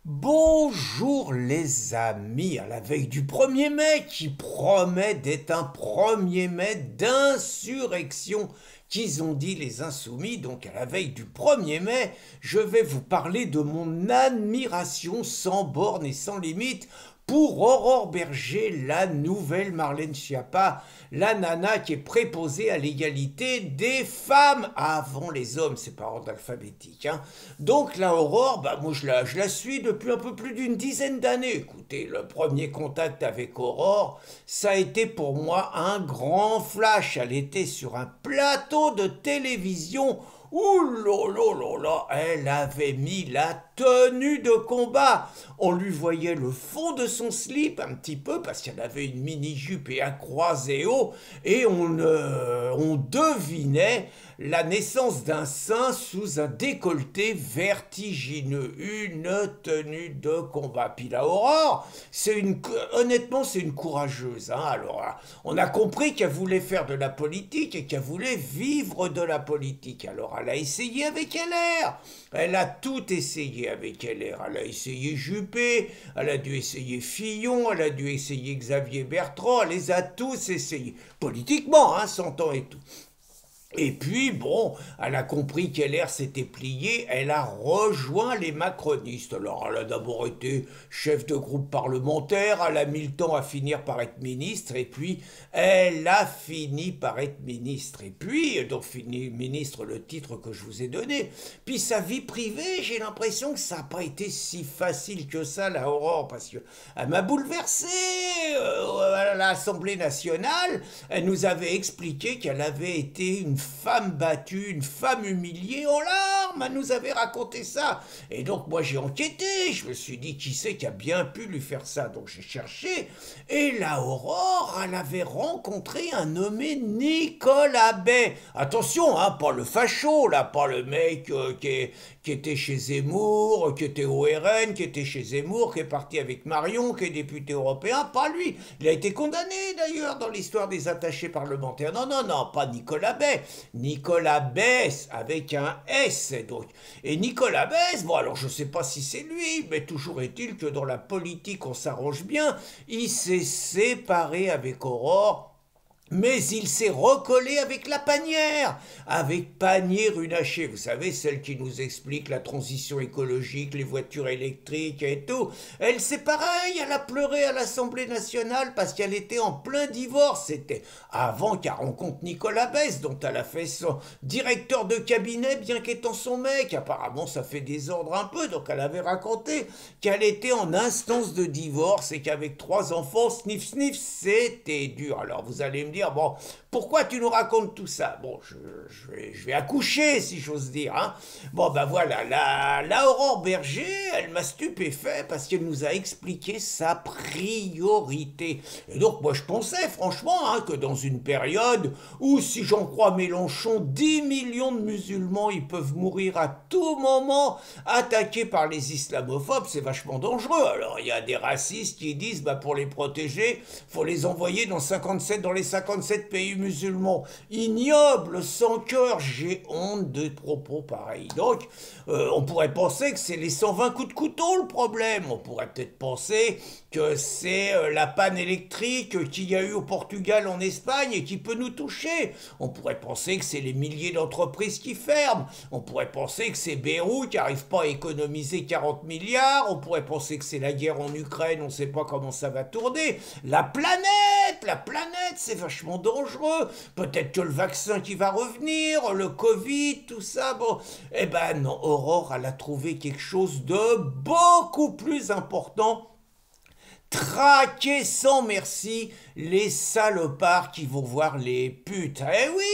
Bonjour les amis, à la veille du 1er mai qui promet d'être un 1er mai d'insurrection qu'ils ont dit les insoumis. Donc à la veille du 1er mai, je vais vous parler de mon admiration sans borne et sans limite pour Aurore Berger, la nouvelle Marlène Schiappa, la nana qui est préposée à l'égalité des femmes avant les hommes, c'est par ordre alphabétique. Donc la Aurore, moi je la suis depuis un peu plus d'une dizaine d'années. Écoutez, le premier contact avec Aurore, ça a été pour moi un grand flash. Elle était sur un plateau de télévision. Ouh là là là là, elle avait mis la tenue de combat. On lui voyait le fond de son slip un petit peu parce qu'elle avait une mini-jupe et un croisé haut et on devinait la naissance d'un sein sous un décolleté vertigineux, une tenue de combat. Puis la Aurore, honnêtement, c'est une courageuse. Alors, on a compris qu'elle voulait faire de la politique et qu'elle voulait vivre de la politique. Alors, elle a essayé avec LR. Elle a tout essayé avec LR. Elle a essayé Juppé, elle a dû essayer Fillon, elle a dû essayer Xavier Bertrand, elle les a tous essayés. Politiquement, s'entend et tout. Et puis, bon, elle a compris qu'LR s'était pliée, elle a rejoint les macronistes. Alors, elle a d'abord été chef de groupe parlementaire, elle a mis le temps à finir par être ministre, et puis elle a fini par être ministre. Et puis, donc, fini ministre, le titre que je vous ai donné. Puis, sa vie privée, j'ai l'impression que ça n'a pas été si facile que ça, la Aurore, parce qu'elle m'a bouleversé à l'Assemblée nationale. Elle nous avait expliqué qu'elle avait été une femme battue, une femme humiliée en larmes, elle nous avait raconté ça. Et donc moi j'ai enquêté, je me suis dit qui c'est qui a bien pu lui faire ça. Donc j'ai cherché, et la Aurore, elle avait rencontré un nommé Nicolas Bay. Attention, pas le facho, là, pas le mec qui était chez Zemmour, qui était au RN, qui était chez Zemmour, qui est parti avec Marion, qui est député européen, pas lui. Il a été condamné d'ailleurs dans l'histoire des attachés parlementaires. Non, non, non, pas Nicolas Bay. Nicolas Bess avec un S donc. Et Nicolas Bess, bon alors je sais pas si c'est lui, mais toujours est-il que dans la politique on s'arrange bien. Il s'est séparé avec Aurore. Mais il s'est recollé avec la Panière, avec Pannier-Runacher, vous savez, celle qui nous explique la transition écologique, les voitures électriques et tout. Elle, c'est pareil, elle a pleuré à l'Assemblée nationale parce qu'elle était en plein divorce. C'était avant qu'elle rencontre Nicolas Bess, dont elle a fait son directeur de cabinet, bien qu'étant son mec. Apparemment, ça fait désordre un peu, donc elle avait raconté qu'elle était en instance de divorce et qu'avec 3 enfants, sniff sniff, c'était dur. Alors vous allez me dire, bon, pourquoi tu nous racontes tout ça? Bon, je vais accoucher, si j'ose dire. Bon, ben voilà, la Aurore Berger, elle m'a stupéfait parce qu'elle nous a expliqué sa priorité. Et donc, moi, je pensais, franchement, que dans une période où, si j'en crois Mélenchon, 10 millions de musulmans, ils peuvent mourir à tout moment, attaqués par les islamophobes, c'est vachement dangereux. Alors, il y a des racistes qui disent, pour les protéger, faut les envoyer dans les 57 pays musulmans. Ignoble, sans cœur, j'ai honte de propos pareils. Donc, on pourrait penser que c'est les 120 coups de couteau le problème. On pourrait peut-être penser que c'est la panne électrique qu'il y a eu au Portugal, en Espagne, et qui peut nous toucher. On pourrait penser que c'est les milliers d'entreprises qui ferment. On pourrait penser que c'est Beyrouth qui n'arrive pas à économiser 40 milliards. On pourrait penser que c'est la guerre en Ukraine, on ne sait pas comment ça va tourner. La planète, c'est vachement dangereux. Peut-être que le vaccin qui va revenir, le Covid, tout ça, bon. Eh ben non, Aurore, elle a trouvé quelque chose de beaucoup plus important. Traquer sans merci les salopards qui vont voir les putes. Eh oui,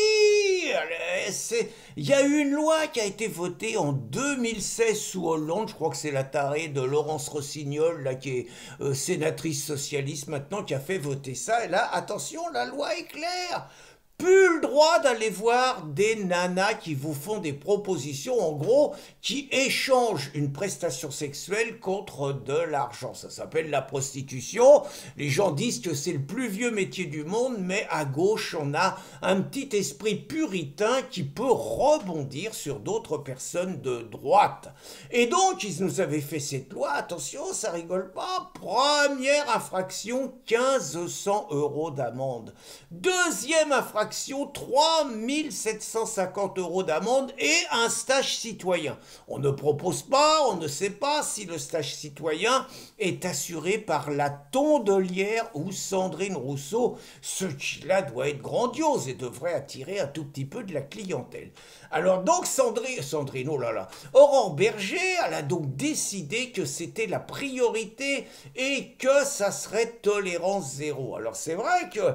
il y a eu une loi qui a été votée en 2016 sous Hollande, je crois que c'est la tarée de Laurence Rossignol, là, qui est sénatrice socialiste maintenant, qui a fait voter ça. Et là, attention, la loi est claire. plus le droit d'aller voir des nanas qui vous font des propositions, en gros, qui échangent une prestation sexuelle contre de l'argent. Ça s'appelle la prostitution. Les gens disent que c'est le plus vieux métier du monde, mais à gauche, on a un petit esprit puritain qui peut rebondir sur d'autres personnes de droite. Et donc, ils nous avaient fait cette loi. Attention, ça rigole pas. Première infraction, 1500 € d'amende. Deuxième infraction, 3750 € d'amende et un stage citoyen. On ne propose pas, on ne sait pas si le stage citoyen est assuré par la Tondelière ou Sandrine Rousseau, ce qui là doit être grandiose et devrait attirer un tout petit peu de la clientèle. Alors donc Sandrine, oh là là, Aurore Berger, elle a donc décidé que c'était la priorité et que ça serait tolérance zéro. Alors c'est vrai que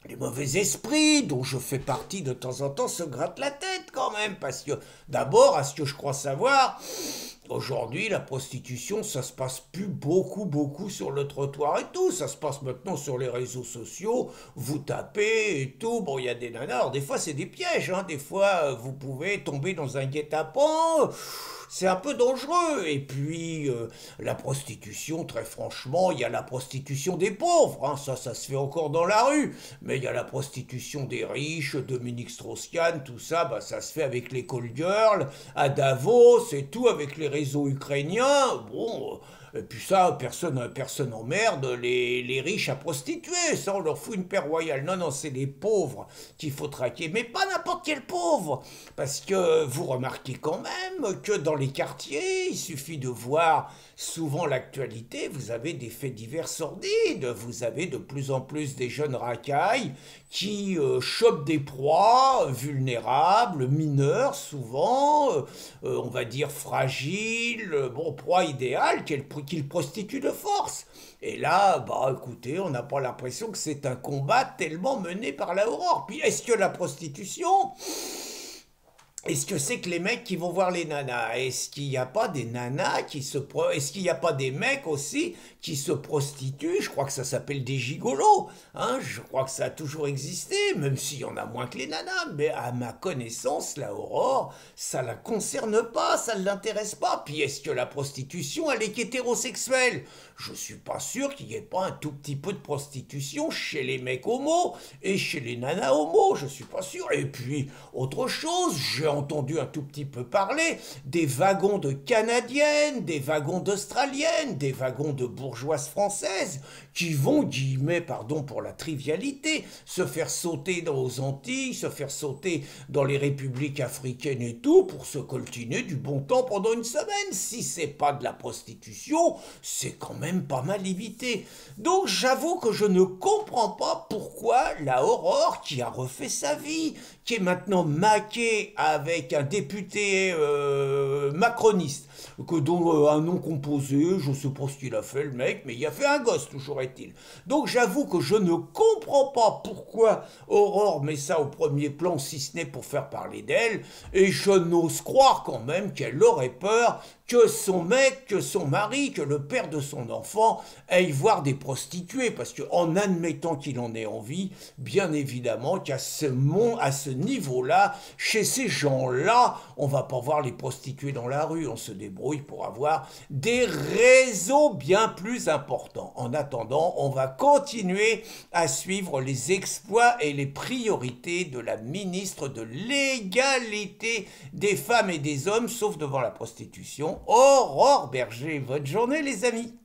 les mauvais esprits, dont je fais partie de temps en temps, se grattent la tête quand même, parce que d'abord, à ce que je crois savoir, aujourd'hui, la prostitution, ça se passe plus beaucoup sur le trottoir et tout. Ça se passe maintenant sur les réseaux sociaux. Vous tapez et tout. Bon, il y a des nanas. Alors, des fois, c'est des pièges. Hein. Des fois, vous pouvez tomber dans un guet-apens. C'est un peu dangereux. Et puis, la prostitution, très franchement, il y a la prostitution des pauvres. Hein. Ça se fait encore dans la rue. Mais il y a la prostitution des riches, Dominique Strauss-Kahn, tout ça, bah, ça se fait avec les call girls, à Davos et tout, avec les réseaux ukrainiens. Bon, et puis ça, personne n'emmerde les riches à prostituer. Ça, on leur fout une paire royale. Non, c'est les pauvres qu'il faut traquer. Mais pas n'importe quel pauvre. Parce que vous remarquez quand même que dans les quartiers, il suffit de voir souvent l'actualité, vous avez des faits divers sordides. Vous avez de plus en plus des jeunes racailles qui chopent des proies vulnérables, mineurs souvent, on va dire fragiles, bon, proie idéale qu'ils prostituent de force. Et là, bah écoutez, on n'a pas l'impression que c'est un combat tellement mené par la Aurore. Puis est-ce que la prostitution... Est-ce que c'est que les mecs qui vont voir les nanas? Est-ce qu'il n'y a pas des nanas qui se... Est-ce qu'il n'y a pas des mecs aussi qui se prostituent? Je crois que ça s'appelle des gigolos. Hein? Je crois que ça a toujours existé, même s'il y en a moins que les nanas. Mais à ma connaissance, la Aurore, ça la concerne pas, ça ne l'intéresse pas. Puis est-ce que la prostitution, elle est qu'hétérosexuelle? Je suis pas sûr qu'il n'y ait pas un tout petit peu de prostitution chez les mecs homos et chez les nanas homos. Je suis pas sûr. Et puis, autre chose, j'ai entendu un tout petit peu parler des wagons de canadiennes, des wagons d'australiennes, des wagons de bourgeoises françaises qui vont, guillemets, pardon pour la trivialité, se faire sauter aux Antilles, se faire sauter dans les républiques africaines et tout pour se coltiner du bon temps pendant une semaine. Si c'est pas de la prostitution, c'est quand même pas mal limité. Donc j'avoue que je ne comprends pas pourquoi la Aurore, qui a refait sa vie, qui est maintenant maquée avec un député macroniste, dont un nom composé, je sais pas ce qu'il a fait le mec, mais il a fait un gosse, toujours est-il. Donc j'avoue que je ne comprends pas pourquoi Aurore met ça au premier plan, si ce n'est pour faire parler d'elle, et je n'ose croire quand même qu'elle aurait peur que son mec, que son mari, que le père de son enfant aille voir des prostituées, parce qu'en admettant qu'il en ait envie, bien évidemment qu'à ce niveau-là, chez ces gens-là, on va pas voir les prostituées dans la rue, on se débrouille pour avoir des réseaux bien plus importants. En attendant, on va continuer à suivre les exploits et les priorités de la ministre de l'égalité des femmes et des hommes, sauf devant la prostitution, Aurore Berger. Bonne journée les amis.